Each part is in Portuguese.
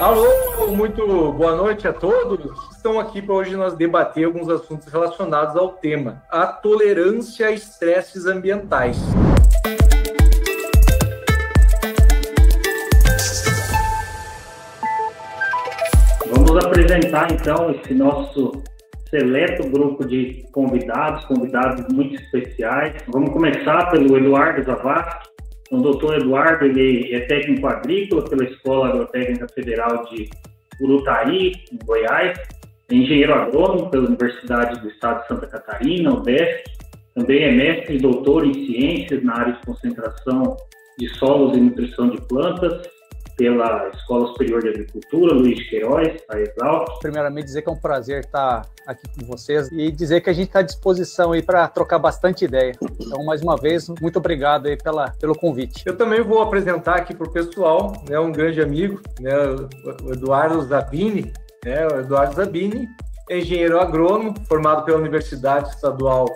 Alô, muito boa noite a todos. Estão aqui para hoje nós debater alguns assuntos relacionados ao tema, a tolerância a estresses ambientais. Vamos apresentar então esse nosso seleto grupo de convidados muito especiais. Vamos começar pelo Eduardo Zavascki. O doutor Eduardo, ele é técnico agrícola pela Escola Agrotécnica Federal de Urutaí, em Goiás, é engenheiro agrônomo pela Universidade do Estado de Santa Catarina, UDESC, também é mestre e doutor em ciências na área de concentração de solos e nutrição de plantas, pela Escola Superior de Agricultura, Luiz de Queiroz, a Exalc. Primeiramente, dizer que é um prazer estar aqui com vocês e dizer que a gente está à disposição aí para trocar bastante ideia. Então, mais uma vez, muito obrigado aí pelo convite. Eu também vou apresentar aqui para o pessoal, né, um grande amigo, né, o Eduardo Zabini. O Eduardo Zabini é engenheiro agrônomo, formado pela Universidade Estadual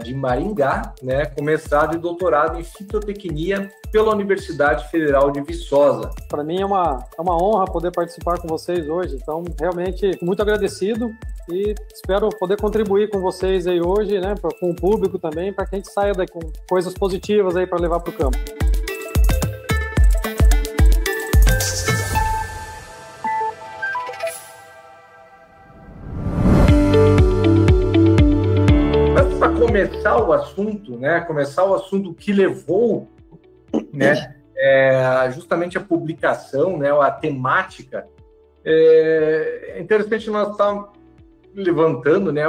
de Maringá, né, com mestrado e doutorado em fitotecnia pela Universidade Federal de Viçosa. Para mim é uma honra poder participar com vocês hoje, então realmente muito agradecido e espero poder contribuir com vocês aí hoje, né, com o público também, para que a gente saia daqui com coisas positivas aí para levar para o campo. Começar o assunto que levou, né, justamente a publicação, né, a temática, é interessante nós estar levantando, né,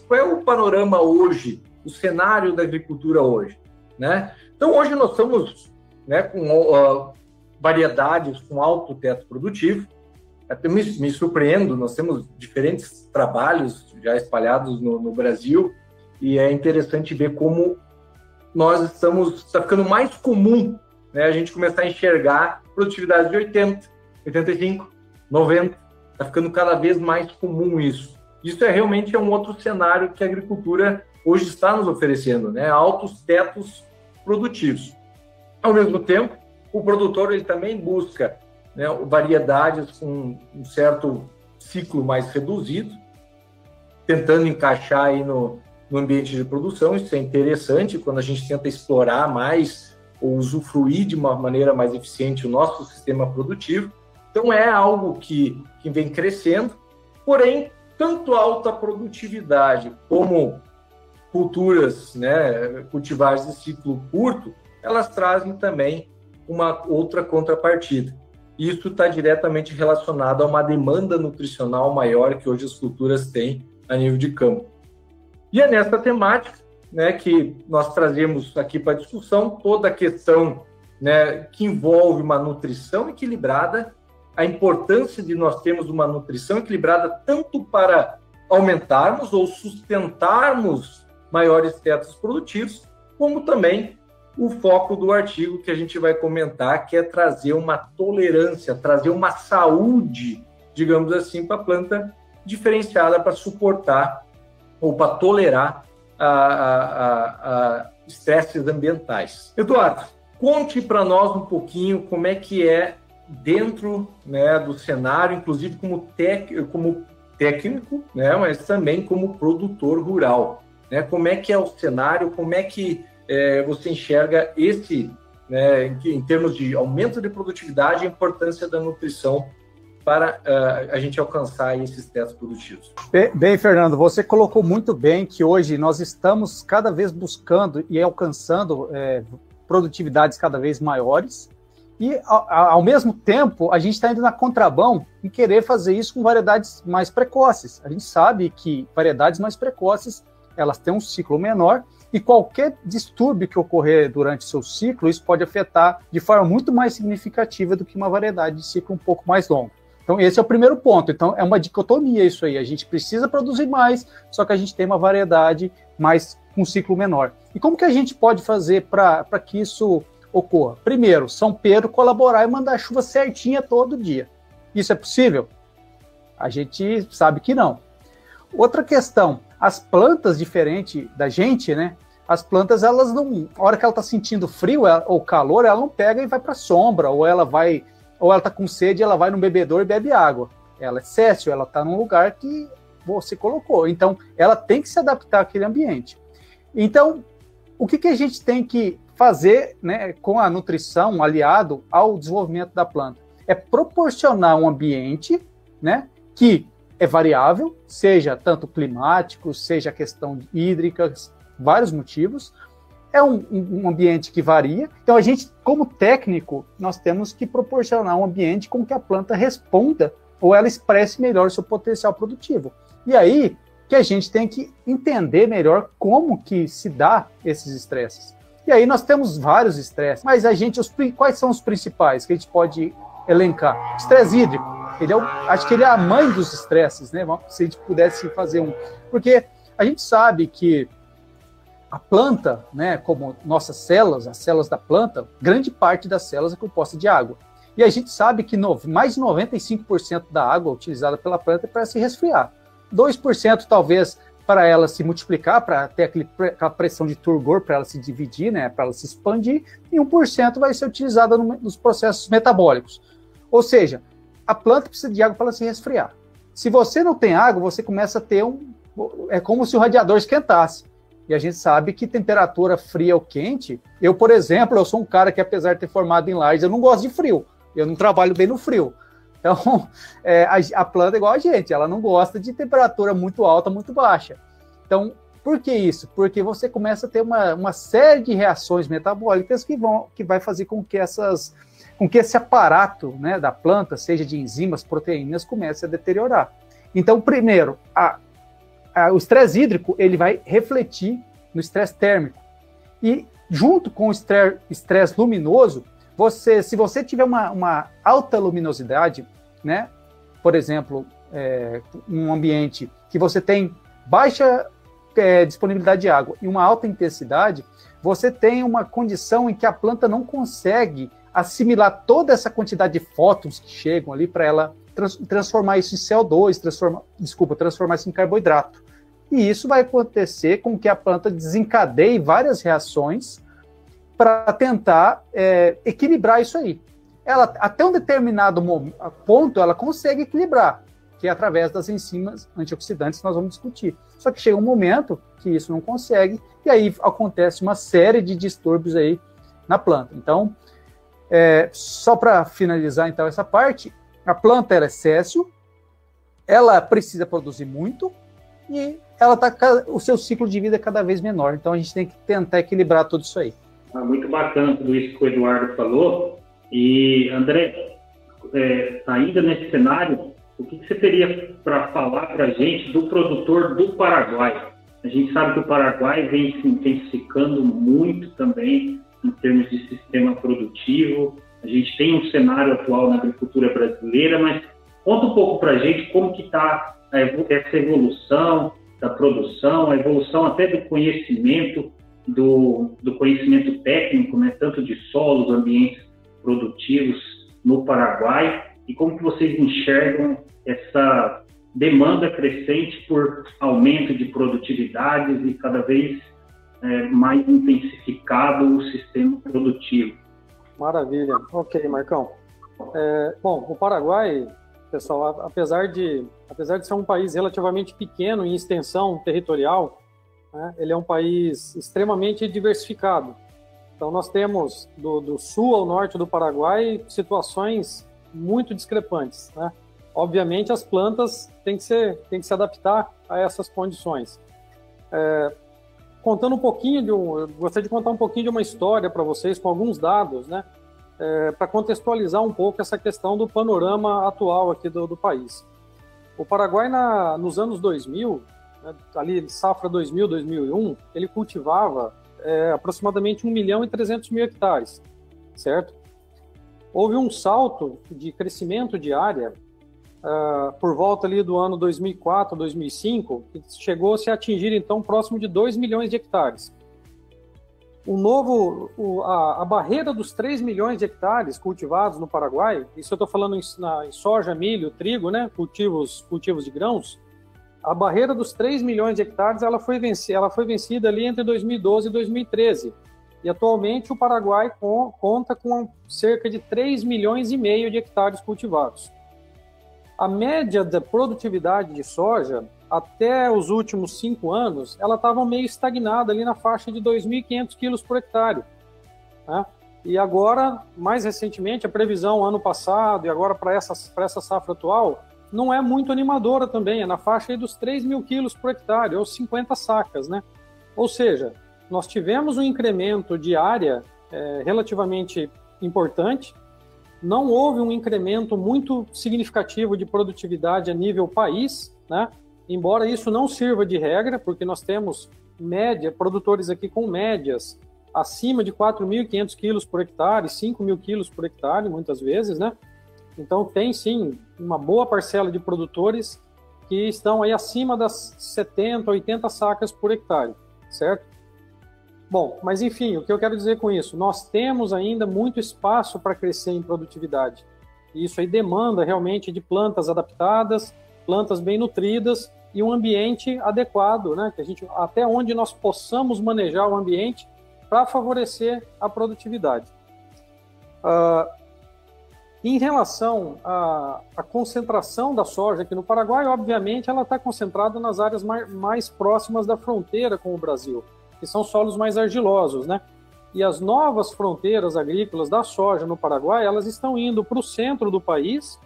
qual é o panorama hoje, o cenário da agricultura hoje, né? Então, hoje nós estamos, né, com variedades com alto teto produtivo. Até me surpreendo, nós temos diferentes trabalhos já espalhados no Brasil, e é interessante ver como está ficando mais comum, né, a gente começar a enxergar produtividade de 80, 85, 90, está ficando cada vez mais comum isso. Isso realmente é um outro cenário que a agricultura hoje está nos oferecendo, né, altos tetos produtivos. Ao mesmo tempo, o produtor ele também busca, né, variedades com um certo ciclo mais reduzido, tentando encaixar aí no ambiente de produção. Isso é interessante quando a gente tenta explorar mais ou usufruir de uma maneira mais eficiente o nosso sistema produtivo. Então, é algo que vem crescendo, porém, tanto alta produtividade como culturas, né, cultivares de ciclo curto, elas trazem também uma outra contrapartida. Isso está diretamente relacionado a uma demanda nutricional maior que hoje as culturas têm a nível de campo. E é nessa temática, né, que nós trazemos aqui para a discussão toda a questão, né, que envolve uma nutrição equilibrada, a importância de nós termos uma nutrição equilibrada tanto para aumentarmos ou sustentarmos maiores tetos produtivos, como também o foco do artigo que a gente vai comentar, que é trazer uma tolerância, trazer uma saúde, digamos assim, para a planta diferenciada para suportar ou para tolerar estresses ambientais. Eduardo, conte para nós um pouquinho como é que é dentro, né, do cenário, inclusive como técnico, né, mas também como produtor rural, né? Como é que é o cenário, como é que você enxerga né, em termos de aumento de produtividade, a importância da nutrição para a gente alcançar esses tetos produtivos. Bem, Fernando, você colocou muito bem que hoje nós estamos cada vez buscando e alcançando produtividades cada vez maiores e, ao mesmo tempo, a gente está indo na contramão em querer fazer isso com variedades mais precoces. A gente sabe que variedades mais precoces, elas têm um ciclo menor e qualquer distúrbio que ocorrer durante o seu ciclo, isso pode afetar de forma muito mais significativa do que uma variedade de ciclo um pouco mais longo. Então, esse é o primeiro ponto. Então, é uma dicotomia isso aí. A gente precisa produzir mais, só que a gente tem uma variedade mais com ciclo menor. E como que a gente pode fazer para que isso ocorra? Primeiro, São Pedro colaborar e mandar chuva certinha todo dia. Isso é possível? A gente sabe que não. Outra questão, as plantas, diferente da gente, né? As plantas, elas não... A hora que ela está sentindo frio ou calor, ela não pega e vai para a sombra, ou ela vai ou ela está com sede, ela vai no bebedouro e bebe água. Ela é céssio, ela está num lugar que você colocou. Então, ela tem que se adaptar àquele ambiente. Então, o que a gente tem que fazer, né, com a nutrição aliado ao desenvolvimento da planta? É proporcionar um ambiente, né, que é variável, seja tanto climático, seja questão hídrica, vários motivos. É um ambiente que varia. Então, a gente, como técnico, nós temos que proporcionar um ambiente com que a planta responda ou ela expresse melhor o seu potencial produtivo. E aí que a gente tem que entender melhor como que se dá esses estresses. E aí nós temos vários estresses, mas quais são os principais que a gente pode elencar? Estresse hídrico, acho que ele é a mãe dos estresses, né? Se a gente pudesse fazer porque a gente sabe que a planta, né, como nossas células, as células da planta, grande parte das células é composta de água. E a gente sabe que mais de 95% da água utilizada pela planta é para se resfriar. 2% talvez para ela se multiplicar, para ter aquela pressão de turgor, para ela se dividir, né, para ela se expandir, e 1% vai ser utilizada nos processos metabólicos. Ou seja, a planta precisa de água para ela se resfriar. Se você não tem água, você começa a ter é como se o radiador esquentasse. E a gente sabe que temperatura fria ou quente, eu, por exemplo, eu sou um cara que, apesar de ter formado em Lages, eu não gosto de frio. Eu não trabalho bem no frio. Então, a planta é igual a gente, ela não gosta de temperatura muito alta, muito baixa. Então, por que isso? Porque você começa a ter uma série de reações metabólicas que vai fazer com que esse aparato, né, da planta, seja de enzimas, proteínas, comece a deteriorar. Então, primeiro, o estresse hídrico ele vai refletir no estresse térmico. E, junto com o estresse luminoso, se você tiver uma alta luminosidade, né, por exemplo, um ambiente que você tem baixa disponibilidade de água e uma alta intensidade, você tem uma condição em que a planta não consegue assimilar toda essa quantidade de fótons que chegam ali para ela transformar isso em CO2, transformar isso em carboidrato. E isso vai acontecer com que a planta desencadeie várias reações para tentar equilibrar isso aí. Ela, até um determinado ponto, ela consegue equilibrar, que é através das enzimas antioxidantes que nós vamos discutir. Só que chega um momento que isso não consegue, e aí acontece uma série de distúrbios aí na planta. Então, só para finalizar então essa parte, a planta ela é céssio, ela precisa produzir muito, e o seu ciclo de vida é cada vez menor. Então, a gente tem que tentar equilibrar tudo isso aí. Muito bacana tudo isso que o Eduardo falou. E, André, ainda nesse cenário, o que você teria para falar para a gente do produtor do Paraguai? A gente sabe que o Paraguai vem se intensificando muito também em termos de sistema produtivo. A gente tem um cenário atual na agricultura brasileira, mas conta um pouco para a gente como que está essa evolução da produção, a evolução até do conhecimento, do conhecimento técnico, né, tanto de solos, ambientes produtivos no Paraguai, e como que vocês enxergam essa demanda crescente por aumento de produtividades e cada vez mais intensificado o sistema produtivo. Maravilha. Ok, Marcão. Bom, o Paraguai, pessoal, apesar de ser um país relativamente pequeno em extensão territorial, né, ele é um país extremamente diversificado. Então, nós temos do sul ao norte do Paraguai situações muito discrepantes, né? Obviamente, as plantas têm que se adaptar a essas condições. Contando um pouquinho eu gostaria de contar um pouquinho de uma história para vocês, com alguns dados, né? Para contextualizar um pouco essa questão do panorama atual aqui do país. O Paraguai, nos anos 2000, né, ali safra 2000, 2001, ele cultivava aproximadamente 1.300.000 hectares, certo? Houve um salto de crescimento de área por volta ali do ano 2004, 2005, que chegou-se a atingir, então, próximo de 2 milhões de hectares. A barreira dos 3 milhões de hectares cultivados no Paraguai, isso eu estou falando em soja, milho, trigo, né, cultivos de grãos, a barreira dos 3 milhões de hectares ela foi vencida ali entre 2012 e 2013. E atualmente o Paraguai conta com cerca de 3,5 milhões de hectares cultivados. A média da produtividade de soja, até os últimos 5 anos, ela estava meio estagnada ali na faixa de 2.500 quilos por hectare. Né? E agora, mais recentemente, a previsão ano passado e agora para essa safra atual, não é muito animadora também, é na faixa aí dos 3.000 quilos por hectare, ou 50 sacas, né? Ou seja, nós tivemos um incremento de área relativamente importante, não houve um incremento muito significativo de produtividade a nível país, né? Embora isso não sirva de regra, porque nós temos produtores aqui com médias acima de 4.500 quilos por hectare, 5.000 quilos por hectare, muitas vezes, né? Então tem sim uma boa parcela de produtores que estão aí acima das 70, 80 sacas por hectare, certo? Bom, mas enfim, o que eu quero dizer com isso? Nós temos ainda muito espaço para crescer em produtividade. E isso aí demanda realmente de plantas adaptadas, plantas bem nutridas e um ambiente adequado, né? Que até onde nós possamos manejar o ambiente para favorecer a produtividade. Em relação à concentração da soja aqui no Paraguai, obviamente ela está concentrada nas áreas mais próximas da fronteira com o Brasil, que são solos mais argilosos, né? E as novas fronteiras agrícolas da soja no Paraguai, elas estão indo para o centro do país,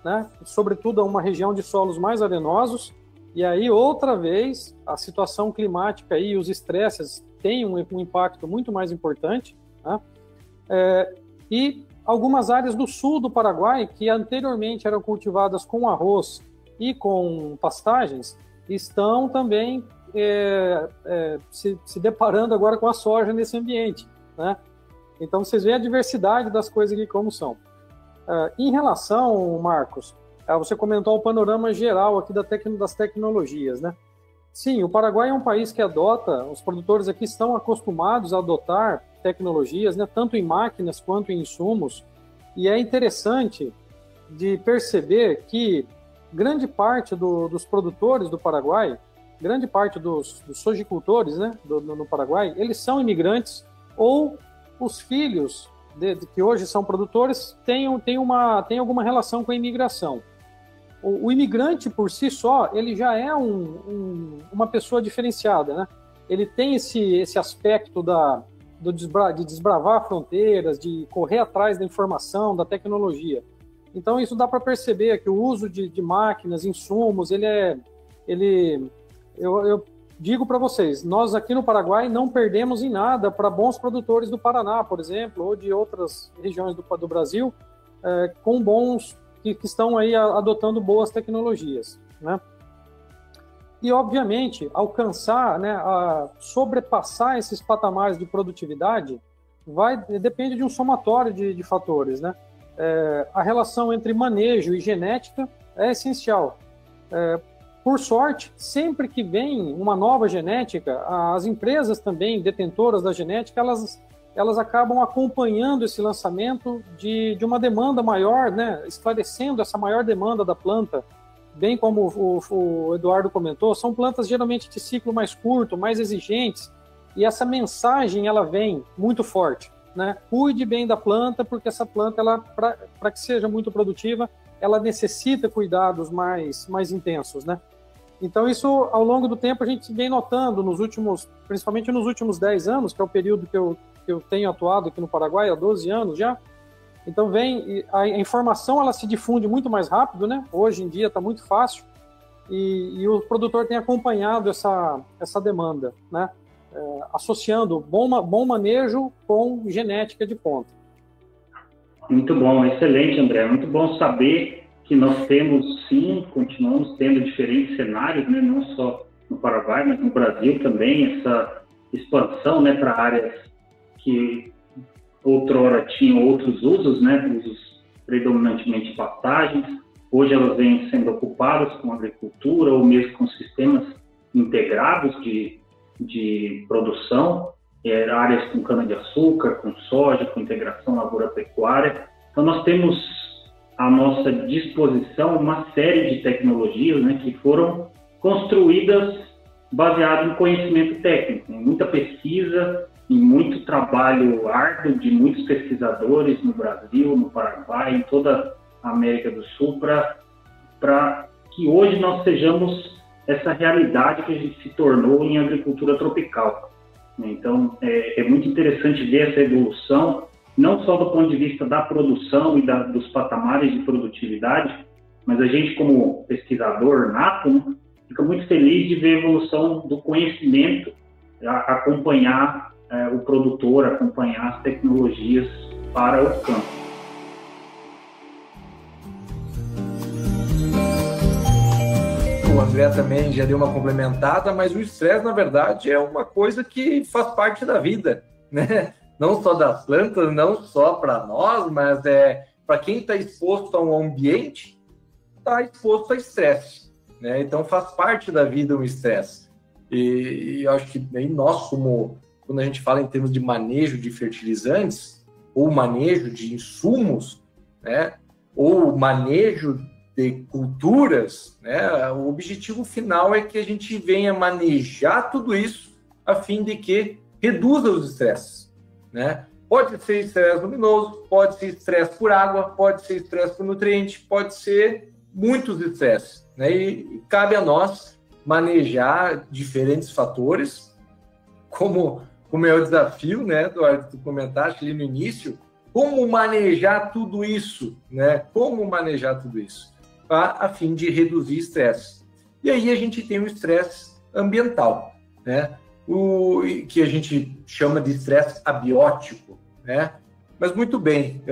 né? Sobretudo a uma região de solos mais arenosos, e aí outra vez a situação climática e os estresses têm um impacto muito mais importante, né? E algumas áreas do sul do Paraguai, que anteriormente eram cultivadas com arroz e com pastagens, estão também se deparando agora com a soja nesse ambiente, né? Então vocês veem a diversidade das coisas aqui como são. Em relação, Marcos, você comentou o panorama geral aqui das tecnologias, né? Sim, o Paraguai é um país que os produtores aqui estão acostumados a adotar tecnologias, né, tanto em máquinas quanto em insumos, e é interessante de perceber que grande parte dos produtores do Paraguai, grande parte dos sojicultores, né, no Paraguai, eles são imigrantes ou os filhos que hoje são produtores têm alguma relação com a imigração. O imigrante por si só, ele já é uma pessoa diferenciada, né? Ele tem esse aspecto de desbravar fronteiras, de correr atrás da informação, da tecnologia. Então isso dá para perceber que o uso de máquinas, insumos, eu digo para vocês, nós aqui no Paraguai não perdemos em nada para bons produtores do Paraná, por exemplo, ou de outras regiões do Brasil, com bons que estão aí adotando boas tecnologias, né? E, obviamente, alcançar, né, sobrepassar esses patamares de produtividade depende de um somatório de fatores, né? A relação entre manejo e genética é essencial. Por sorte, sempre que vem uma nova genética, as empresas também detentoras da genética, elas acabam acompanhando esse lançamento de uma demanda maior, né, esclarecendo essa maior demanda da planta. Bem como o Eduardo comentou, são plantas geralmente de ciclo mais curto, mais exigentes, e essa mensagem ela vem muito forte, né? Cuide bem da planta, porque essa planta, para que seja muito produtiva, ela necessita cuidados mais intensos, né? Então isso, ao longo do tempo, a gente vem notando, principalmente nos últimos 10 anos, que é o período que eu tenho atuado aqui no Paraguai, há 12 anos já. Então a informação ela se difunde muito mais rápido, né? Hoje em dia está muito fácil e o produtor tem acompanhado essa demanda, né? Associando bom manejo com genética de ponta. Muito bom, excelente, André. Muito bom saber que nós temos, sim, continuamos tendo diferentes cenários, né? Não só no Paraguai, mas no Brasil também, essa expansão, né, para áreas que outrora tinham outros usos, né, usos predominantemente de pastagens. Hoje elas vêm sendo ocupadas com agricultura ou mesmo com sistemas integrados de produção, áreas com cana-de-açúcar, com soja, com integração lavoura-pecuária. Então nós temos à nossa disposição uma série de tecnologias, né, que foram construídas baseado em conhecimento técnico, em muita pesquisa, em muito trabalho árduo de muitos pesquisadores no Brasil, no Paraguai, em toda a América do Sul, para que hoje nós sejamos essa realidade que a gente se tornou em agricultura tropical. Então, é muito interessante ver essa evolução, não só do ponto de vista da produção e dos patamares de produtividade, mas a gente, como pesquisador nato, né, fica muito feliz de ver a evolução do conhecimento, acompanhar o produtor, acompanhar as tecnologias para o campo. O André também já deu uma complementada, mas o estresse, na verdade, é uma coisa que faz parte da vida, né? Não só das plantas, não só para nós, mas para quem está exposto a um ambiente, está exposto a estresse, né? Então faz parte da vida o estresse. E eu acho que aí nós, quando a gente fala em termos de manejo de fertilizantes, ou manejo de insumos, né? Ou manejo de culturas, né? O objetivo final é que a gente venha manejar tudo isso a fim de que reduza os estresses, né? Pode ser estresse luminoso, pode ser estresse por água, pode ser estresse por nutriente, pode ser muitos estresses, né? E cabe a nós manejar diferentes fatores, como é o desafio, né, Eduardo, tu comentaste ali no início, como manejar tudo isso, né? Como manejar tudo isso a fim de reduzir estresse. E aí a gente tem o estresse ambiental, né? Que a gente chama de estresse abiótico, né? Mas muito bem,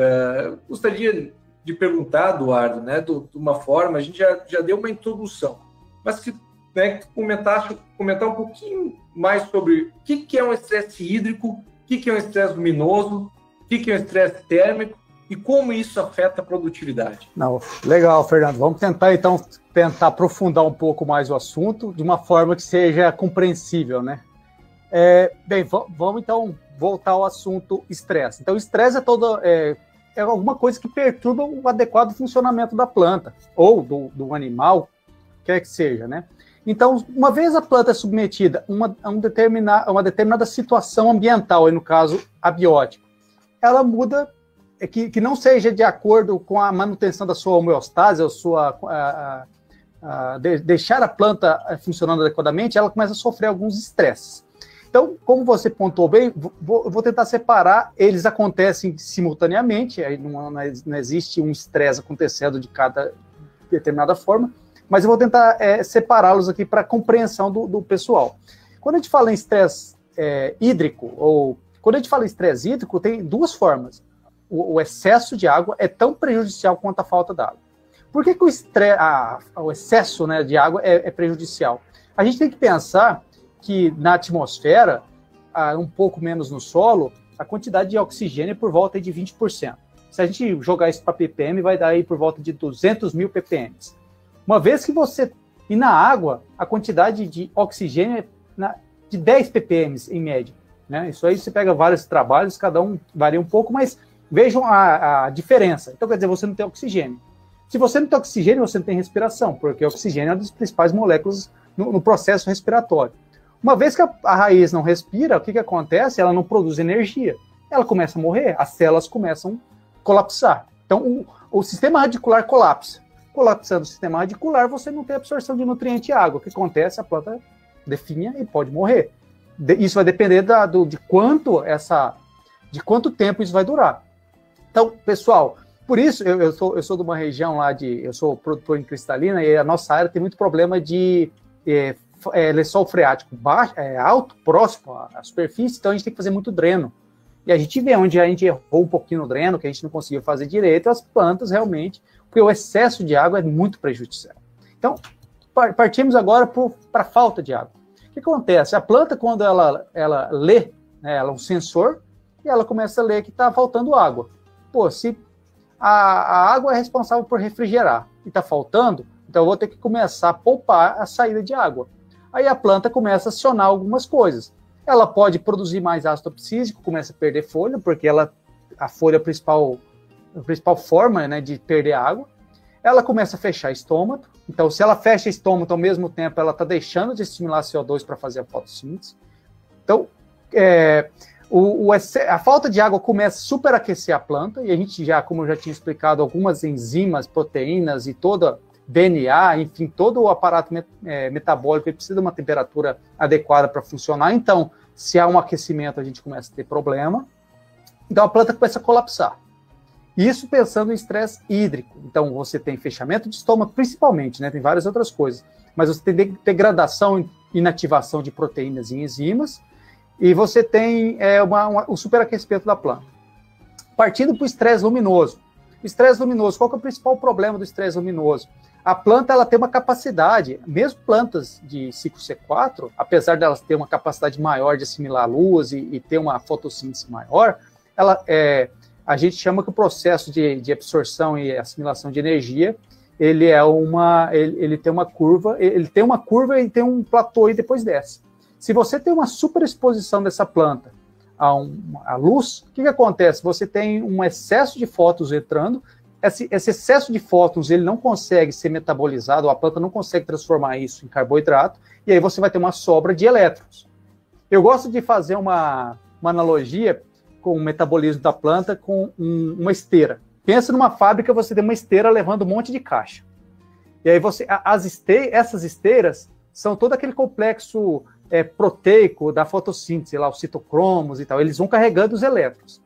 gostaria de perguntar, Eduardo, né, de uma forma, a gente já deu uma introdução, mas que, né, comentar um pouquinho mais sobre o que é um estresse hídrico, o que é um estresse luminoso, o que é um estresse térmico e como isso afeta a produtividade. Não, legal, Fernando. Vamos tentar, então, aprofundar um pouco mais o assunto de uma forma que seja compreensível, né? Bem, vamos então voltar ao assunto estresse. Então, o estresse é alguma coisa que perturba o adequado funcionamento da planta ou do animal, quer que seja, né? Então, uma vez a planta é submetida a uma determinada situação ambiental, aí no caso abiótico, ela muda, que não seja de acordo com a manutenção da sua homeostase, deixar a planta funcionando adequadamente, ela começa a sofrer alguns estresses. Então, como você pontuou bem, vou tentar separar, eles acontecem simultaneamente, aí não existe um estresse acontecendo de cada determinada forma, mas eu vou tentar separá-los aqui para a compreensão do pessoal. Quando a gente fala em estresse hídrico, tem duas formas. O excesso de água é tão prejudicial quanto a falta d'água. Por que o excesso, né, de água é prejudicial? A gente tem que pensar que na atmosfera, um pouco menos no solo, a quantidade de oxigênio é por volta de 20%. Se a gente jogar isso para ppm, vai dar aí por volta de 200 mil ppm. Uma vez que e na água, a quantidade de oxigênio é de 10 ppm em média, né? Isso aí você pega vários trabalhos, cada um varia um pouco, mas vejam a diferença. Então, quer dizer, você não tem oxigênio. Se você não tem oxigênio, você não tem respiração, porque o oxigênio é uma das principais moléculas no processo respiratório. Uma vez que a raiz não respira, o que acontece? Ela não produz energia. Ela começa a morrer, as células começam a colapsar. Então, o sistema radicular colapsa. Colapsando o sistema radicular, você não tem absorção de nutriente e água. O que acontece? A planta definha e pode morrer. Isso vai depender de quanto tempo isso vai durar. Então, pessoal, por isso eu sou de uma região lá eu sou produtor em Cristalina e a nossa área tem muito problema de lençol freático alto, próximo à superfície, então a gente tem que fazer muito dreno. E a gente vê onde a gente errou um pouquinho no dreno, que a gente não conseguiu fazer direito, as plantas realmente, porque o excesso de água é muito prejudicial. Então, partimos agora para a falta de água. O que acontece? A planta, quando ela lê, né, ela é um sensor, e ela começa a ler que está faltando água. Pô, se a água é responsável por refrigerar e está faltando, então eu vou ter que começar a poupar a saída de água. Aí a planta começa a acionar algumas coisas. Ela pode produzir mais ácido abscísico, começa a perder folha, porque a folha é a principal forma, né, de perder água. Ela começa a fechar estômago. Então, se ela fecha estômago ao mesmo tempo, ela está deixando de estimular CO2 para fazer a fotossíntese. Então, A falta de água começa a superaquecer a planta, e a gente já, como eu já tinha explicado, algumas enzimas, proteínas e toda DNA, enfim, todo o aparato metabólico precisa de uma temperatura adequada para funcionar. Então, se há um aquecimento, a gente começa a ter problema. Então, a planta começa a colapsar. Isso pensando em estresse hídrico. Então, você tem fechamento de estômago, principalmente, né? Tem várias outras coisas. Mas você tem degradação e inativação de proteínas e enzimas, e você tem o superaquecimento da planta. Partindo para o estresse luminoso. O estresse luminoso, qual que é o principal problema do estresse luminoso? A planta ela tem uma capacidade, mesmo plantas de ciclo C4, apesar delas ter uma capacidade maior de assimilar luz e ter uma fotossíntese maior, a gente chama que o processo de absorção e assimilação de energia, ele tem uma curva e tem um platô e depois desce. Se você tem uma superexposição dessa planta à luz, o que acontece? Você tem um excesso de fótons entrando. Esse excesso de fótons ele não consegue ser metabolizado, a planta não consegue transformar isso em carboidrato, e aí você vai ter uma sobra de elétrons. Eu gosto de fazer uma analogia com o metabolismo da planta com uma esteira. Pensa numa fábrica, você tem uma esteira levando um monte de caixa. E aí essas esteiras são todo aquele complexo proteico da fotossíntese, lá, os citocromos e tal, eles vão carregando os elétrons.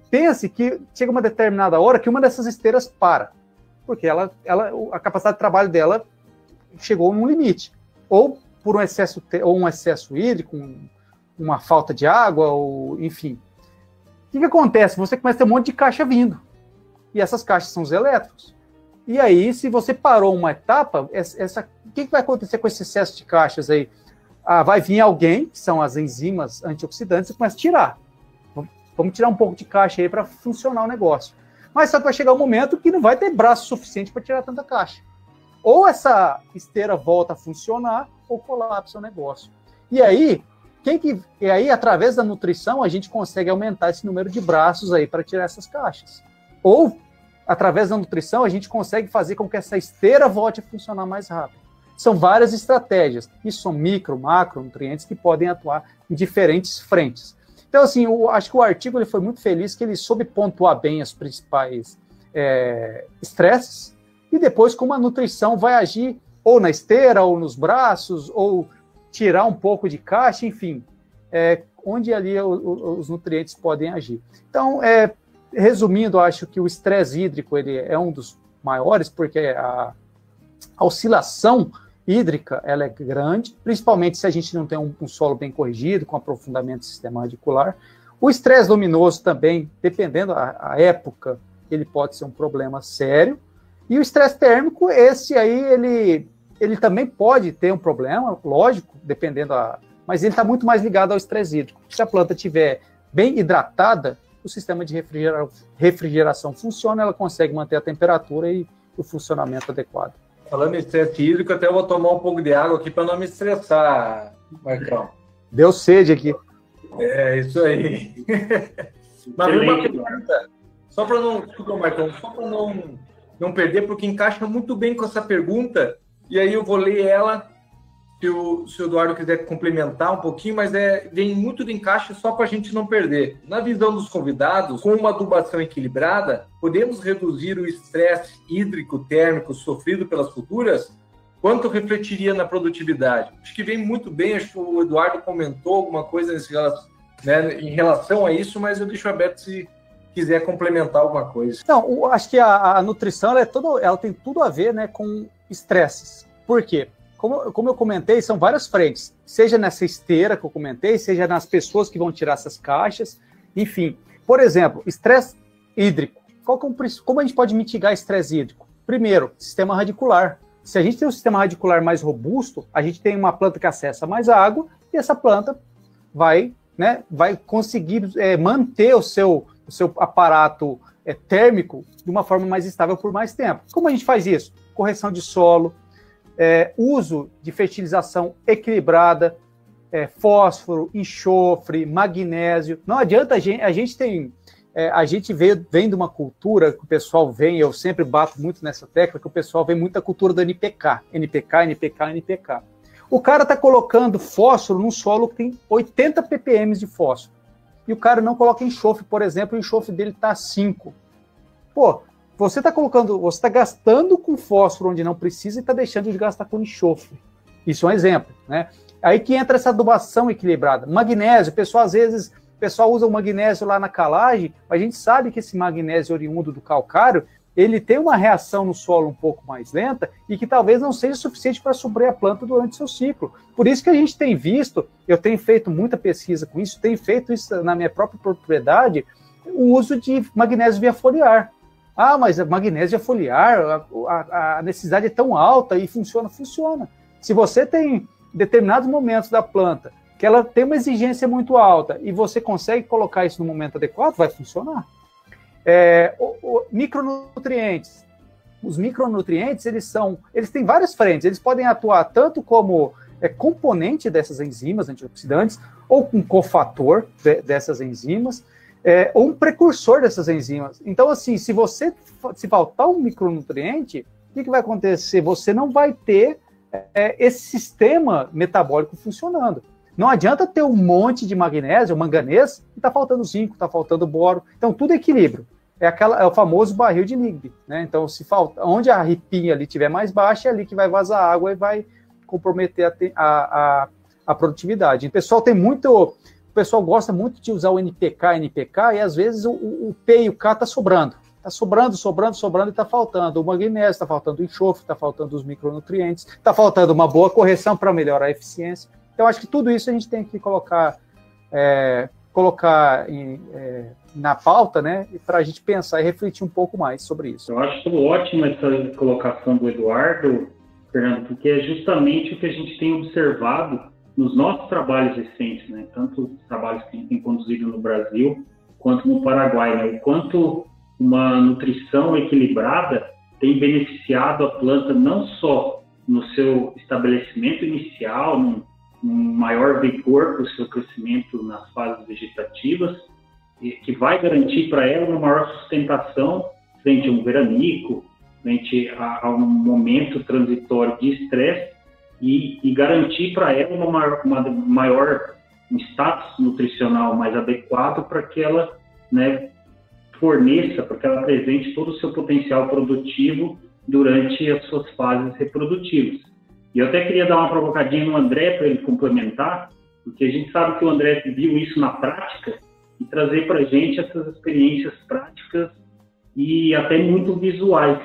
Pense que chega uma determinada hora que uma dessas esteiras para, porque a capacidade de trabalho dela chegou num limite, ou por um excesso hídrico, uma falta de água, ou enfim. O que acontece? Você começa a ter um monte de caixa vindo, e essas caixas são os elétrons. E aí, se você parou uma etapa, o que vai acontecer com esse excesso de caixas aí? Vai vir alguém, que são as enzimas antioxidantes, e começa a tirar. Vamos tirar um pouco de caixa aí para funcionar o negócio. Mas só que vai chegar um momento que não vai ter braço suficiente para tirar tanta caixa. Ou essa esteira volta a funcionar, ou colapsa o negócio. E aí, através da nutrição, a gente consegue aumentar esse número de braços aí para tirar essas caixas. Ou, através da nutrição, a gente consegue fazer com que essa esteira volte a funcionar mais rápido. São várias estratégias. Isso são micro, macronutrientes que podem atuar em diferentes frentes. Então, assim, eu acho que o artigo ele foi muito feliz que ele soube pontuar bem os principais estresses e depois como a nutrição vai agir ou na esteira, ou nos braços, ou tirar um pouco de caixa, enfim, onde ali os nutrientes podem agir. Então, resumindo, acho que o estresse hídrico ele é um dos maiores, porque a oscilação hídrica ela é grande, principalmente se a gente não tem um solo bem corrigido, com aprofundamento do sistema radicular. O estresse luminoso também, dependendo da época, ele pode ser um problema sério. E o estresse térmico, esse aí, ele também pode ter um problema, lógico, dependendo mas ele está muito mais ligado ao estresse hídrico. Se a planta estiver bem hidratada, o sistema de refrigeração funciona, ela consegue manter a temperatura e o funcionamento adequado. Falando em estresse hídrico, até eu vou tomar um pouco de água aqui para não me estressar, Marcão. Deu sede aqui. É, isso aí. Mas uma pergunta, só para não... Desculpa, Marcão, só para não perder, porque encaixa muito bem com essa pergunta, e aí eu vou ler ela, se o Eduardo quiser complementar um pouquinho, mas vem muito de encaixe só para a gente não perder. Na visão dos convidados, com uma adubação equilibrada, podemos reduzir o estresse hídrico térmico sofrido pelas culturas? Quanto refletiria na produtividade? Acho que vem muito bem, acho que o Eduardo comentou alguma coisa em relação a isso, mas eu deixo aberto se quiser complementar alguma coisa. Não, acho que a nutrição ela tem tudo a ver, né, com estresses. Por quê? Como eu comentei, são várias frentes, seja nessa esteira que eu comentei, seja nas pessoas que vão tirar essas caixas, enfim. Por exemplo, estresse hídrico. Como a gente pode mitigar estresse hídrico? Primeiro, sistema radicular. Se a gente tem um sistema radicular mais robusto, a gente tem uma planta que acessa mais água e essa planta vai conseguir manter o seu aparato térmico de uma forma mais estável por mais tempo. Como a gente faz isso? Correção de solo, uso de fertilização equilibrada, fósforo, enxofre, magnésio. Não adianta a gente vem de uma cultura que o pessoal eu sempre bato muito nessa tecla, que o pessoal vem muito da cultura do NPK. O cara está colocando fósforo num solo que tem 80 ppm de fósforo. e o cara não coloca enxofre, por exemplo, o enxofre dele está 5. Pô, você está gastando com fósforo onde não precisa e está deixando de gastar com enxofre. Isso é um exemplo, né? Aí que entra essa adubação equilibrada. Magnésio, às vezes, o pessoal usa o magnésio lá na calagem, mas a gente sabe que esse magnésio oriundo do calcário, ele tem uma reação no solo um pouco mais lenta e que talvez não seja suficiente para suprir a planta durante o seu ciclo. Por isso que a gente tem visto, eu tenho feito muita pesquisa com isso, tenho feito isso na minha própria propriedade, o uso de magnésio via foliar. Ah, mas a magnésio via foliar, a necessidade é tão alta e funciona. Funciona. Se você tem determinados momentos da planta que ela tem uma exigência muito alta e você consegue colocar isso no momento adequado, vai funcionar. Micronutrientes. Os micronutrientes, eles têm várias frentes, eles podem atuar tanto como componente dessas enzimas antioxidantes, ou com cofator dessas enzimas, ou um precursor dessas enzimas. Então, assim, se faltar um micronutriente, o que vai acontecer? Você não vai ter esse sistema metabólico funcionando. Não adianta ter um monte de magnésio, manganês, e está faltando zinco, está faltando boro. Então, tudo é equilíbrio. É o famoso barril de Nigby, né? Então, se falta, onde a ripinha ali estiver mais baixa, é ali que vai vazar água e vai comprometer a produtividade. O pessoal gosta muito de usar o NPK, e às vezes o P e o K está sobrando. Está sobrando e está faltando o magnésio, está faltando o enxofre, está faltando os micronutrientes, está faltando uma boa correção para melhorar a eficiência. Então, acho que tudo isso a gente tem que colocar na pauta, né, para a gente pensar e refletir um pouco mais sobre isso. Eu acho ótima essa colocação do Eduardo, Fernando, porque é justamente o que a gente tem observado nos nossos trabalhos recentes, né, tanto os trabalhos que a gente tem conduzido no Brasil quanto no Paraguai, né, o quanto uma nutrição equilibrada tem beneficiado a planta não só no seu estabelecimento inicial, num maior vigor para o seu crescimento nas fases vegetativas, e que vai garantir para ela uma maior sustentação frente a um veranico, frente a um momento transitório de estresse, e garantir para ela um status nutricional mais adequado para que ela, né, forneça, para que ela apresente todo o seu potencial produtivo durante as suas fases reprodutivas. E eu até queria dar uma provocadinha no André para ele complementar, porque a gente sabe que o André viu isso na prática e trazer para a gente essas experiências práticas e até muito visuais,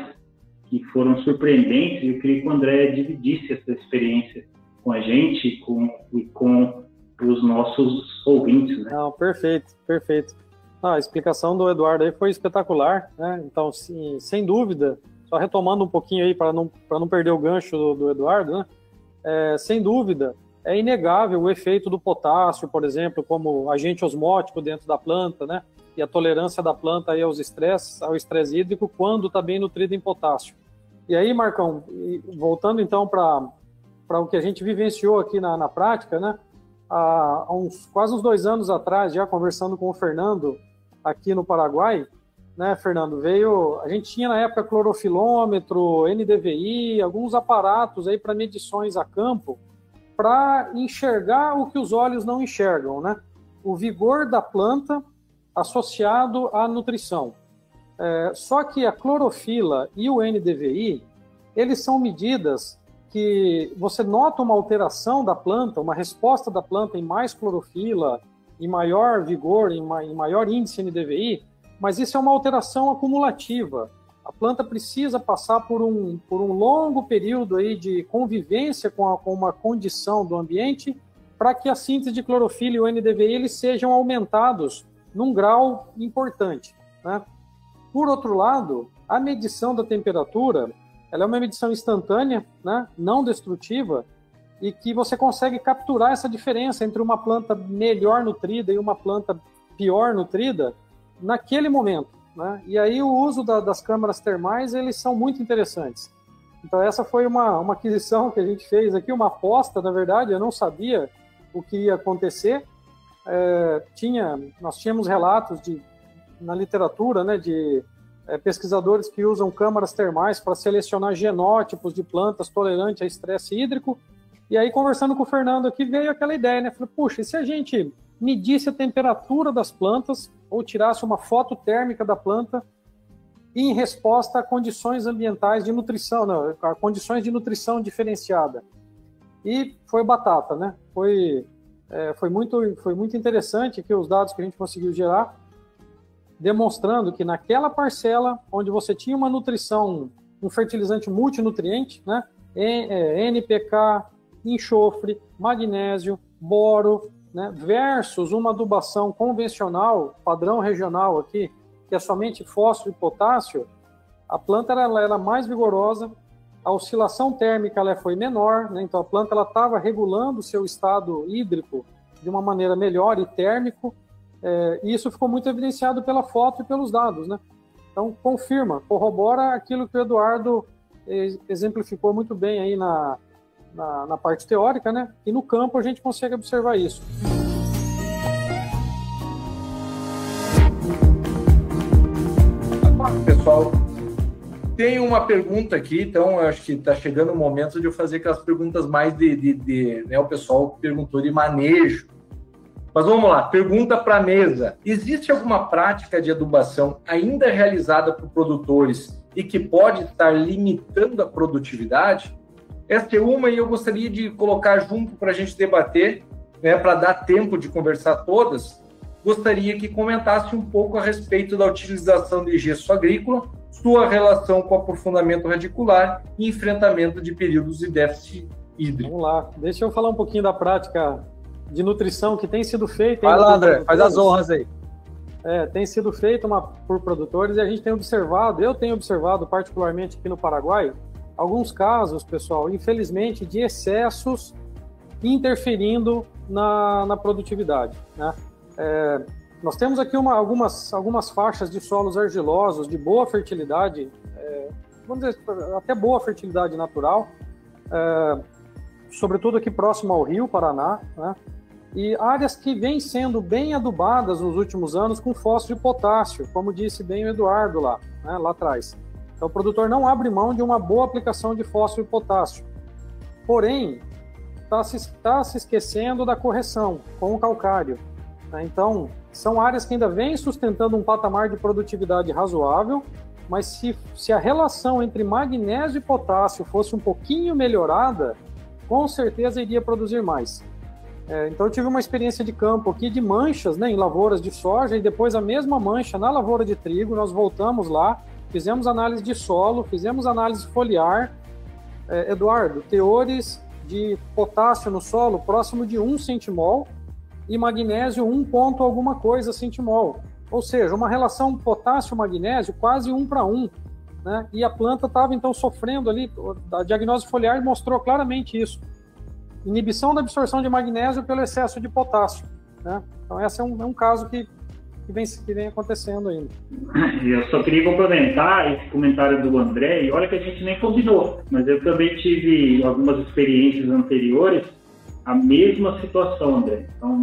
que foram surpreendentes. Eu queria que o André dividisse essa experiência com a gente e com os nossos ouvintes, né? Não, perfeito. A explicação do Eduardo aí foi espetacular, né? Então, sim, sem dúvida, só retomando um pouquinho aí para não perder o gancho do Eduardo, né? Sem dúvida, é inegável o efeito do potássio, por exemplo, como agente osmótico dentro da planta, né? E a tolerância da planta aí ao estresse hídrico quando está bem nutrida em potássio. E aí, Marcão, voltando então para o que a gente vivenciou aqui na prática, né? Há quase uns 2 anos atrás, já conversando com o Fernando aqui no Paraguai, né, Fernando, a gente tinha na época clorofilômetro, NDVI, alguns aparatos aí para medições a campo, para enxergar o que os olhos não enxergam, né? O vigor da planta associado à nutrição. Só que a clorofila e o NDVI, eles são medidas que você nota uma alteração da planta, uma resposta da planta em mais clorofila, em maior vigor, em maior índice NDVI, mas isso é uma alteração acumulativa. A planta precisa passar por um longo período aí de convivência com uma condição do ambiente para que a síntese de clorofila e o NDVI eles sejam aumentados num grau importante, né? Por outro lado, a medição da temperatura ela é uma medição instantânea, né? Não destrutiva, e que você consegue capturar essa diferença entre uma planta melhor nutrida e uma planta pior nutrida naquele momento, né? E aí o uso das câmaras termais, eles são muito interessantes. Então essa foi uma aquisição que a gente fez aqui, uma aposta, na verdade, eu não sabia o que ia acontecer. Nós tínhamos relatos na literatura, né, de pesquisadores que usam câmaras termais para selecionar genótipos de plantas tolerantes a estresse hídrico. E aí, conversando com o Fernando aqui, veio aquela ideia, né? Falei, puxa, e se a gente medisse a temperatura das plantas ou tirasse uma foto térmica da planta em resposta a condições ambientais de nutrição, não, a condições de nutrição diferenciada. E foi batata, né? Foi muito interessante que os dados que a gente conseguiu gerar, demonstrando que naquela parcela onde você tinha uma nutrição, um fertilizante multinutriente, né? NPK, enxofre, magnésio, boro, né? Versus uma adubação convencional, padrão regional aqui, que é somente fósforo e potássio, a planta ela era mais vigorosa, a oscilação térmica ela foi menor, né? Então a planta estava regulando o seu estado hídrico de uma maneira melhor e térmico, e isso ficou muito evidenciado pela foto e pelos dados, né? Então confirma, corrobora aquilo que o Eduardo exemplificou muito bem aí na parte teórica, né? E no campo a gente consegue observar isso. Pessoal, tem uma pergunta aqui, então acho que está chegando o momento de eu fazer aquelas perguntas mais né, o pessoal perguntou de manejo. Mas vamos lá, pergunta para a mesa. Existe alguma prática de adubação ainda realizada por produtores e que pode estar limitando a produtividade? Essa é uma e eu gostaria de colocar junto para a gente debater, né, para dar tempo de conversar todas. Gostaria que comentasse um pouco a respeito da utilização de gesso agrícola, sua relação com aprofundamento radicular e enfrentamento de períodos de déficit hídrico. Vamos lá, deixa eu falar um pouquinho da prática de nutrição que tem sido feita. Vai lá, André, faz as honras aí. Tem sido feita por produtores e a gente tem observado, eu tenho observado particularmente aqui no Paraguai, alguns casos, pessoal, infelizmente, de excessos interferindo na produtividade, né? Nós temos aqui algumas faixas de solos argilosos de boa fertilidade, vamos dizer, até boa fertilidade natural, sobretudo aqui próximo ao Rio Paraná, né? E áreas que vêm sendo bem adubadas nos últimos anos com fósforo e potássio, como disse bem o Eduardo lá, né, lá atrás. Então o produtor não abre mão de uma boa aplicação de fósforo e potássio. Porém, está se esquecendo da correção com o calcário. Então, são áreas que ainda vêm sustentando um patamar de produtividade razoável, mas se a relação entre magnésio e potássio fosse um pouquinho melhorada, com certeza iria produzir mais. Então, eu tive uma experiência de campo aqui de manchas, né, em lavouras de soja, e depois a mesma mancha na lavoura de trigo. Nós voltamos lá, fizemos análise de solo, fizemos análise foliar. Eduardo, teores de potássio no solo próximo de 1 centimol, e magnésio 1 ponto alguma coisa centimol. Ou seja, uma relação potássio-magnésio quase 1:1, né? E a planta estava, então, sofrendo ali, a diagnose foliar mostrou claramente isso. Inibição da absorção de magnésio pelo excesso de potássio, né? Então, esse é um caso que vem acontecendo ainda. Eu só queria complementar esse comentário do André, e olha que a gente nem combinou, mas eu também tive algumas experiências anteriores, a mesma situação, André. Então,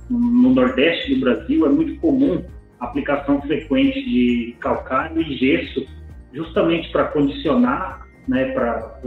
no Nordeste do Brasil, é muito comum a aplicação frequente de calcário e gesso, justamente para condicionar, né, para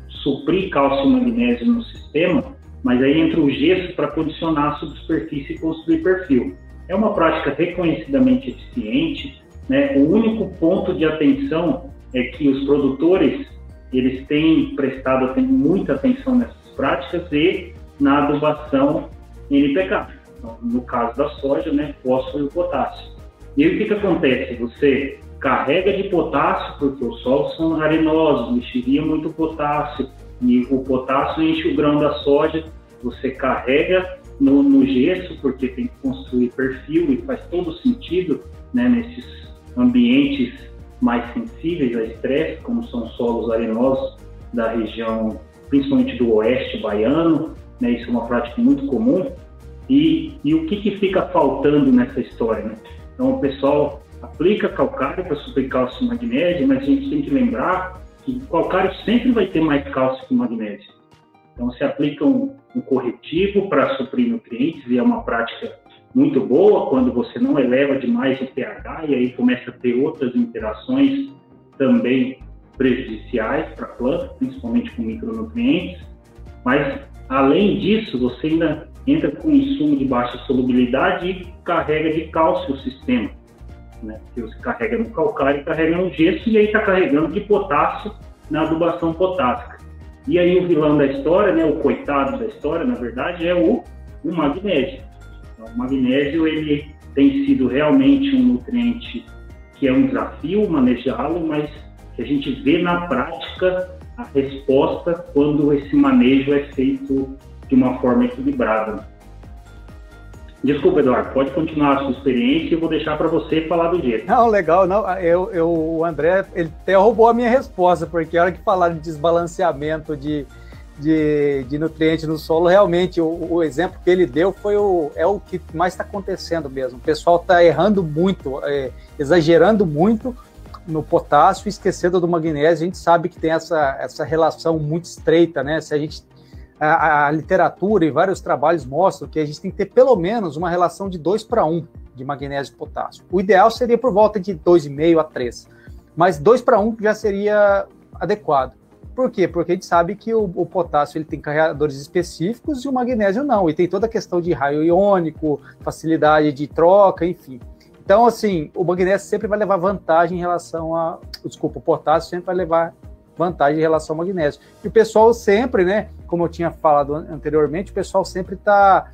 suprir cálcio e magnésio no sistema, mas aí entra o gesso para condicionar a subsuperfície e construir perfil. É uma prática reconhecidamente eficiente, né? O único ponto de atenção é que os produtores, eles têm prestado muita atenção nessas práticas e na adubação NPK. Então, no caso da soja, né, fósforo e potássio. E aí o que acontece? Você carrega de potássio, porque os solos são arenosos, mexeria muito potássio, e o potássio enche o grão da soja, você carrega no gesso, porque tem que construir perfil, e faz todo sentido, né, nesses ambientes mais sensíveis a estresse, como são solos arenosos da região, principalmente do oeste baiano, né, isso é uma prática muito comum. E o que fica faltando nessa história, né? Então o pessoal aplica calcário para suprir cálcio e magnésio, mas a gente tem que lembrar que o calcário sempre vai ter mais cálcio que magnésio. Então se aplica um corretivo para suprir nutrientes, e é uma prática muito boa quando você não eleva demais o pH, e aí começa a ter outras interações também prejudiciais para a planta, principalmente com micronutrientes. Mas além disso, você ainda entra com insumo de baixa solubilidade e carrega de cálcio o sistema, né? Porque você carrega no calcário e carrega no gesso, e aí está carregando de potássio na adubação potássica. E aí o vilão da história, né, o coitado da história, na verdade, é o magnésio. Então, o magnésio, ele tem sido realmente um nutriente que é um desafio manejá-lo, mas que a gente vê na prática a resposta quando esse manejo é feito de uma forma equilibrada. Desculpa, Eduardo, pode continuar a sua experiência e eu vou deixar para você falar do jeito. Não, legal. Não, o André, ele até roubou a minha resposta, porque a hora que falaram de desbalanceamento de nutrientes no solo, realmente o exemplo que ele deu é o que mais está acontecendo mesmo. O pessoal está errando muito, exagerando muito no potássio e esquecendo do magnésio. A gente sabe que tem essa relação muito estreita, né? Se a gente a literatura e vários trabalhos mostram que a gente tem que ter pelo menos uma relação de 2:1 de magnésio e potássio. O ideal seria por volta de 2,5 a 3, mas 2:1 já seria adequado. Por quê? Porque a gente sabe que o potássio ele tem carregadores específicos e o magnésio não, e tem toda a questão de raio iônico, facilidade de troca, enfim. Então, assim, o magnésio sempre vai levar vantagem em relação o potássio sempre vai levar vantagem em relação ao magnésio. E o pessoal sempre, né, como eu tinha falado anteriormente, o pessoal sempre está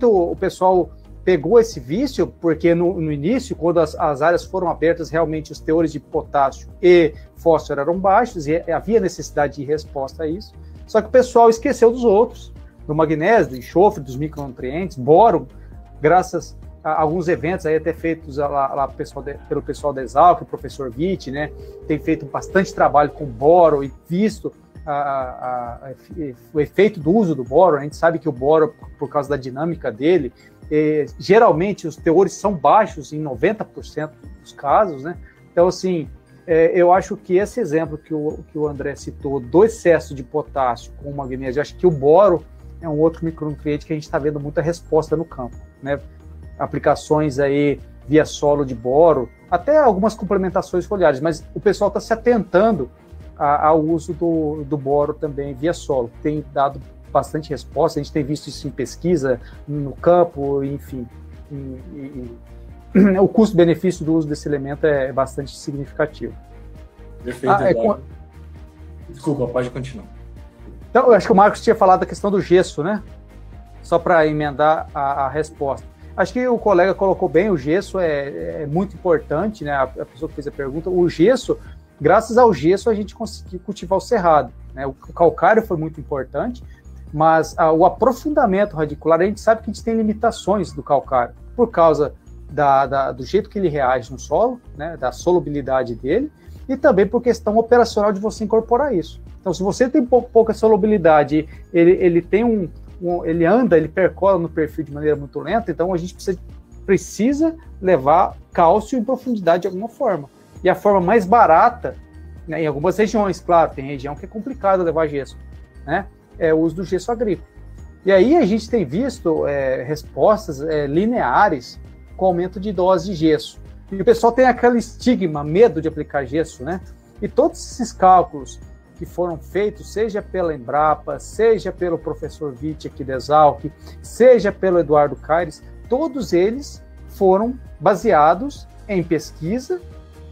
o pessoal pegou esse vício, porque no início, quando as áreas foram abertas, realmente os teores de potássio e fósforo eram baixos, e havia necessidade de resposta a isso, só que o pessoal esqueceu dos outros, do magnésio, do enxofre, dos micronutrientes, boro, graças a alguns eventos aí até feitos lá pelo pessoal da Exalc, o professor Witt, né, tem feito bastante trabalho com boro e visto o efeito do uso do boro. A gente sabe que o boro, por causa da dinâmica dele, geralmente os teores são baixos em 90% dos casos, né? Então, assim, eu acho que esse exemplo que o André citou do excesso de potássio com o magnésio, eu acho que o boro é um outro micronutriente que a gente está vendo muita resposta no campo, né? Aplicações aí via solo de boro, até algumas complementações foliares, mas o pessoal está se atentando ao uso do boro também via solo. Tem dado bastante resposta, a gente tem visto isso em pesquisa, no campo, enfim. O custo-benefício do uso desse elemento é bastante significativo. Perfeito, Desculpa, pode continuar. Então, eu acho que o Marcos tinha falado da questão do gesso, né? Só para emendar a resposta. Acho que o colega colocou bem, o gesso é muito importante, né? A pessoa que fez a pergunta, o gesso, graças ao gesso a gente conseguiu cultivar o cerrado, né? O calcário foi muito importante, mas o aprofundamento radicular, a gente sabe que a gente tem limitações do calcário, por causa do jeito que ele reage no solo, né? Da solubilidade dele, e também por questão operacional de você incorporar isso. Então, se você tem pouca solubilidade, ele tem ele percola no perfil de maneira muito lenta, então a gente precisa levar cálcio em profundidade de alguma forma. E a forma mais barata, né, em algumas regiões, claro, tem região que é complicado levar gesso, né, é o uso do gesso agrícola. E aí a gente tem visto respostas lineares com aumento de dose de gesso. E o pessoal tem aquele estigma, medo de aplicar gesso, né? E todos esses cálculos que foram feitos, seja pela Embrapa, seja pelo professor Witt aqui da Exalc, seja pelo Eduardo Caires, todos eles foram baseados em pesquisa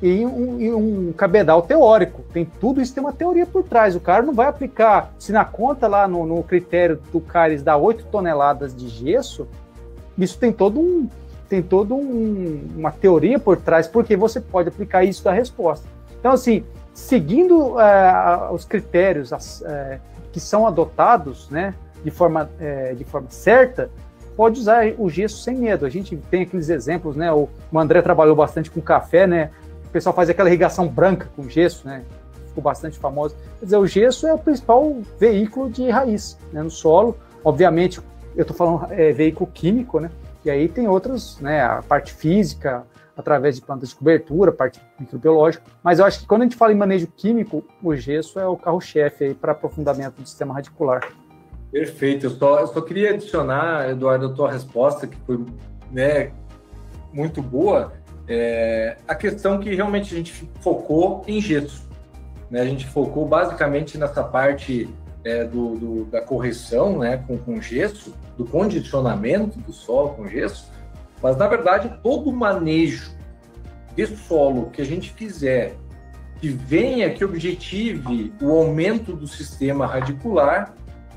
e em um cabedal teórico. Tudo isso tem uma teoria por trás. O cara não vai aplicar, se na conta lá no critério do Caires dá 8 toneladas de gesso, isso tem uma teoria por trás, porque você pode aplicar isso da resposta. Então, assim, seguindo os critérios que são adotados, né, de forma certa, pode usar o gesso sem medo. A gente tem aqueles exemplos, né, o André trabalhou bastante com café, né, o pessoal faz aquela irrigação branca com gesso, né, ficou bastante famoso. Quer dizer, o gesso é o principal veículo de raiz, né, no solo. Obviamente, eu estou falando veículo químico, né, e aí tem outros, né, a parte física, através de plantas de cobertura, parte microbiológica, mas eu acho que quando a gente fala em manejo químico, o gesso é o carro-chefe aí para aprofundamento do sistema radicular. Perfeito, eu só queria adicionar, Eduardo, a tua resposta, que foi, né, muito boa, a questão que realmente a gente focou em gesso, né? A gente focou basicamente nessa parte da correção, né, com gesso, do condicionamento do solo com gesso, mas, na verdade, todo o manejo de solo que a gente fizer, que venha, que objetive o aumento do sistema radicular,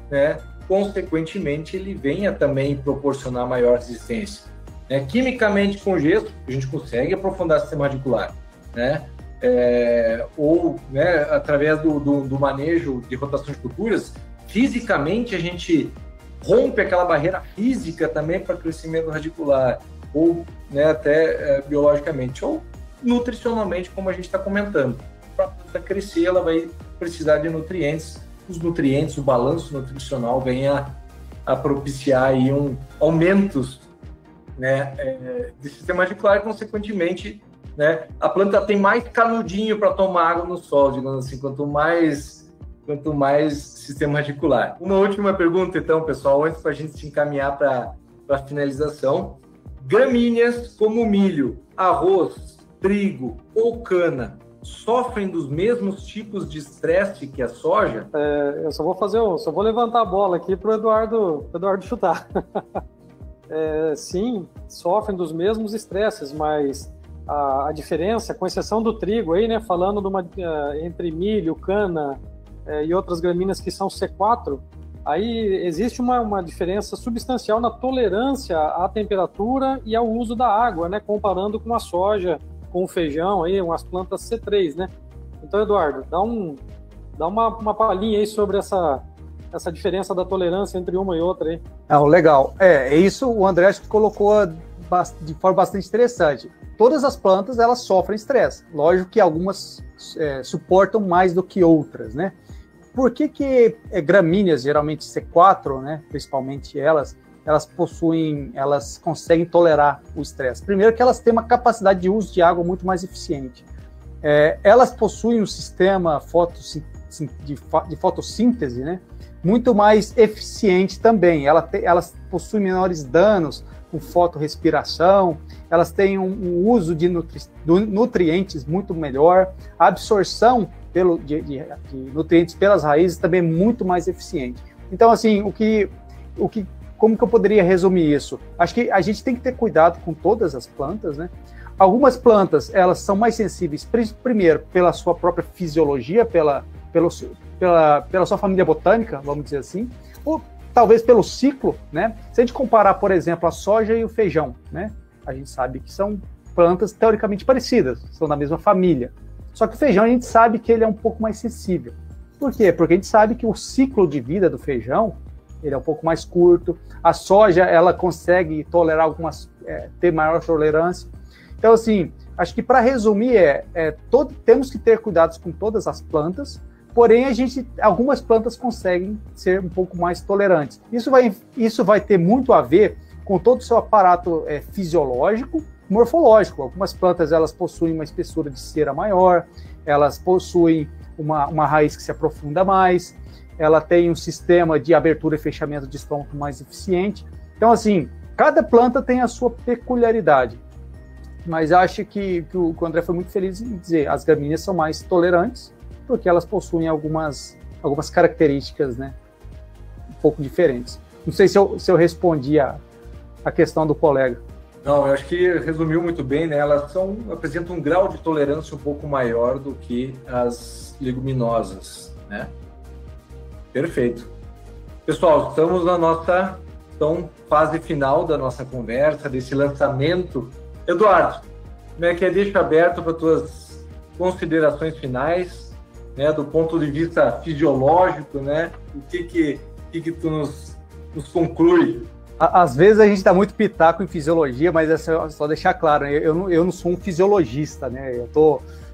né, consequentemente, ele venha também proporcionar maior resistência. Né? Quimicamente, com gesso, a gente consegue aprofundar o sistema radicular, né? Ou, né, através do manejo de rotação de culturas, fisicamente a gente rompe aquela barreira física também para crescimento radicular, ou, né, até biologicamente, ou nutricionalmente, como a gente está comentando. Para crescer, ela vai precisar de nutrientes. Os nutrientes, o balanço nutricional vem a propiciar aí aumentos, né, de sistema radicular e, consequentemente, né, a planta tem mais canudinho para tomar água no solo, digamos assim, quanto mais sistema radicular. Uma última pergunta, então, pessoal, antes para a gente se encaminhar para a finalização. Gramíneas como milho, arroz, trigo ou cana sofrem dos mesmos tipos de estresse que a soja? Eu só vou levantar a bola aqui para o Eduardo chutar. Sim, sofrem dos mesmos estresses, mas a diferença, com exceção do trigo aí, né, falando entre milho, cana e outras gramíneas que são C4, aí existe uma diferença substancial na tolerância à temperatura e ao uso da água, né, comparando com a soja, com o feijão, aí, umas plantas C3, né? Então, Eduardo, dá uma palhinha aí sobre essa diferença da tolerância entre uma e outra aí. Legal. Isso o André acho que colocou de forma bastante interessante. Todas as plantas, elas sofrem estresse. Lógico que algumas suportam mais do que outras, né? Por que gramíneas, geralmente C4, né, principalmente elas conseguem tolerar o estresse? Primeiro que elas têm uma capacidade de uso de água muito mais eficiente. Elas possuem um sistema de fotossíntese, né, muito mais eficiente também. Elas possuem menores danos com fotorrespiração, elas têm um uso de nutrientes muito melhor, a absorção de nutrientes pelas raízes também é muito mais eficiente. Então, assim, como que eu poderia resumir isso? Acho que a gente tem que ter cuidado com todas as plantas, né? Algumas plantas, elas são mais sensíveis, primeiro, pela sua própria fisiologia, pela sua família botânica, vamos dizer assim, ou talvez pelo ciclo, né? Se a gente comparar, por exemplo, a soja e o feijão, né? A gente sabe que são plantas teoricamente parecidas, são da mesma família. Só que o feijão a gente sabe que ele é um pouco mais sensível. Por quê? Porque a gente sabe que o ciclo de vida do feijão, ele é um pouco mais curto. A soja, ela consegue tolerar ter maior tolerância. Então, assim, acho que para resumir, temos que ter cuidados com todas as plantas, porém, algumas plantas conseguem ser um pouco mais tolerantes. Isso vai ter muito a ver com todo o seu aparato fisiológico, morfológico. Algumas plantas, elas possuem uma espessura de cera maior, elas possuem uma raiz que se aprofunda mais, ela tem um sistema de abertura e fechamento de estômago mais eficiente. Então, assim, cada planta tem a sua peculiaridade. Mas acho que o André foi muito feliz em dizer, as gramíneas são mais tolerantes, porque elas possuem algumas características, né, um pouco diferentes. Não sei se eu respondi a questão do colega. Não, eu acho que resumiu muito bem, né? Elas apresentam um grau de tolerância um pouco maior do que as leguminosas, né? Perfeito. Pessoal, estamos na nossa fase final da nossa conversa, desse lançamento. Eduardo, deixo aberto para tuas considerações finais, né, do ponto de vista fisiológico, né? O que tu nos conclui? Às vezes a gente dá muito pitaco em fisiologia, mas é só deixar claro, né? Eu não sou um fisiologista, né?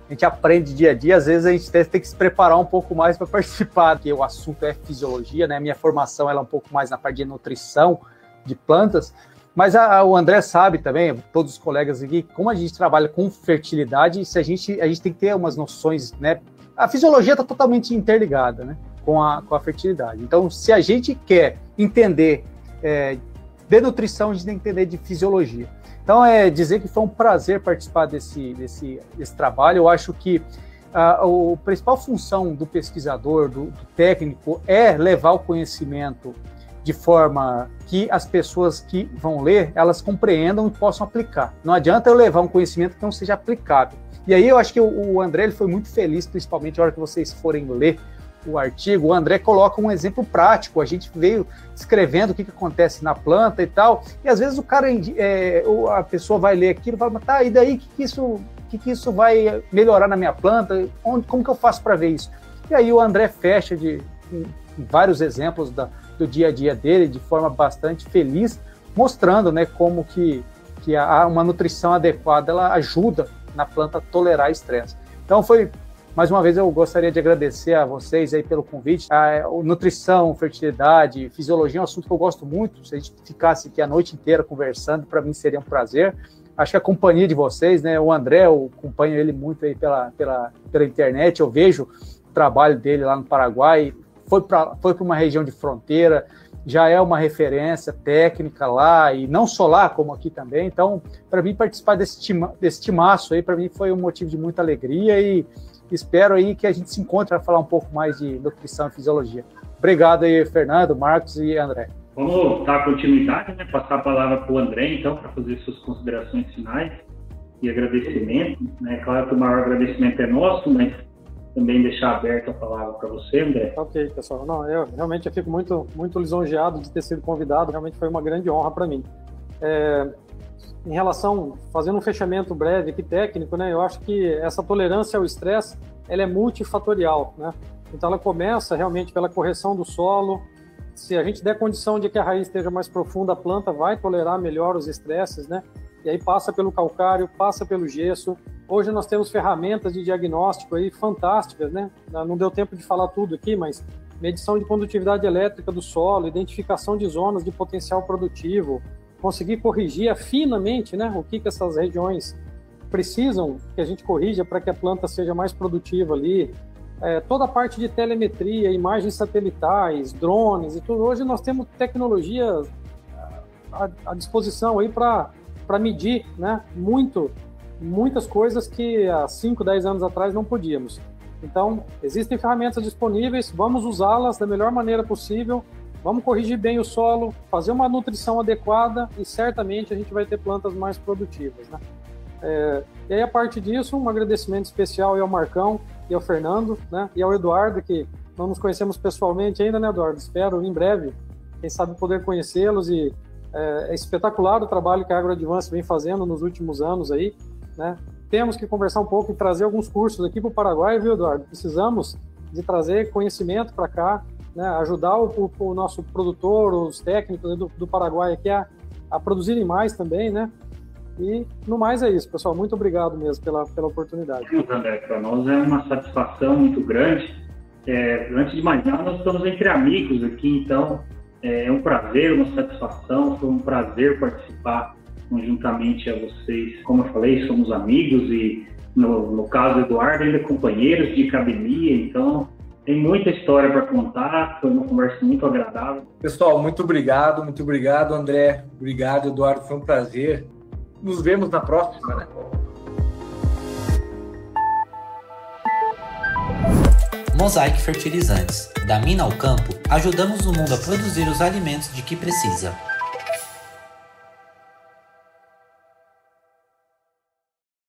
A gente aprende dia a dia, às vezes a gente tem que se preparar um pouco mais para participar, porque o assunto é fisiologia, né? A minha formação ela é um pouco mais na parte de nutrição de plantas, mas o André sabe também, todos os colegas aqui, como a gente trabalha com fertilidade, a gente tem que ter umas noções, né? A fisiologia está totalmente interligada, né, com a fertilidade. Então, se a gente quer entender de nutrição, a gente tem que entender de fisiologia. Então, dizer que foi um prazer participar desse trabalho. Eu acho que a principal função do pesquisador, do técnico, é levar o conhecimento de forma que as pessoas que vão ler, elas compreendam e possam aplicar. Não adianta eu levar um conhecimento que não seja aplicável. E aí eu acho que o André ele foi muito feliz, principalmente na hora que vocês forem ler o artigo. O André coloca um exemplo prático, a gente veio escrevendo o que acontece na planta e tal, e às vezes a pessoa vai ler aquilo e fala, tá, e daí que isso vai melhorar na minha planta? Como que eu faço para ver isso? E aí o André fecha vários exemplos do dia a dia dele, de forma bastante feliz, mostrando, né, como que uma nutrição adequada ela ajuda na planta a tolerar estresse. Então mais uma vez eu gostaria de agradecer a vocês aí pelo convite. Nutrição, fertilidade, fisiologia é um assunto que eu gosto muito. Se a gente ficasse aqui a noite inteira conversando, para mim seria um prazer. Acho que a companhia de vocês, né, o André, eu acompanho ele muito aí pela internet, eu vejo o trabalho dele lá no Paraguai, foi para uma região de fronteira, já é uma referência técnica lá, e não só lá, como aqui também. Então, para mim, participar desse timaço aí, para mim, foi um motivo de muita alegria e espero aí que a gente se encontre para falar um pouco mais de nutrição e fisiologia. Obrigado aí, Fernando, Marcos e André. Vamos dar continuidade, né? Passar a palavra para o André, então, para fazer suas considerações finais e agradecimento. Né? Claro que o maior agradecimento é nosso, mas também deixar aberta a palavra para você, André. Ok, pessoal. Não, eu fico muito, muito lisonjeado de ter sido convidado. Realmente foi uma grande honra para mim. Em relação, fazendo um fechamento breve aqui técnico, né? Eu acho que essa tolerância ao estresse, ela é multifatorial, né? Então ela começa realmente pela correção do solo. Se a gente der condição de que a raiz esteja mais profunda, a planta vai tolerar melhor os estresses, né? E aí passa pelo calcário, passa pelo gesso. Hoje nós temos ferramentas de diagnóstico aí fantásticas, né? Não deu tempo de falar tudo aqui, mas medição de condutividade elétrica do solo, identificação de zonas de potencial produtivo, conseguir corrigir finamente, né? O que essas regiões precisam que a gente corrija para que a planta seja mais produtiva ali. Toda a parte de telemetria, imagens satelitais, drones e tudo. Hoje nós temos tecnologia à disposição aí para medir, né, muitas coisas que há 5, 10 anos atrás não podíamos. Então, existem ferramentas disponíveis, vamos usá-las da melhor maneira possível, vamos corrigir bem o solo, fazer uma nutrição adequada e certamente a gente vai ter plantas mais produtivas, né? E aí, a partir disso, um agradecimento especial ao Marcão e ao Fernando, né, e ao Eduardo, que não nos conhecemos pessoalmente ainda, né, Eduardo? Espero em breve, quem sabe, poder conhecê-los. E é espetacular o trabalho que a AgroAdvance vem fazendo nos últimos anos aí, né? Temos que conversar um pouco e trazer alguns cursos aqui para o Paraguai, viu, Eduardo? Precisamos de trazer conhecimento para cá, né? Ajudar o nosso produtor, os técnicos do Paraguai aqui a produzirem mais também, né? E no mais é isso, pessoal. Muito obrigado mesmo pela oportunidade. André, para nós é uma satisfação muito grande. Antes de mais nada, nós estamos entre amigos aqui, então é um prazer, uma satisfação. Foi um prazer participar conjuntamente a vocês. Como eu falei, somos amigos e, no caso do Eduardo, ainda companheiros de academia, então tem muita história para contar. Foi uma conversa muito agradável. Pessoal, muito obrigado, André. Obrigado, Eduardo, foi um prazer. Nos vemos na próxima, né? Mosaic Fertilizantes. Da mina ao campo, ajudamos o mundo a produzir os alimentos de que precisa.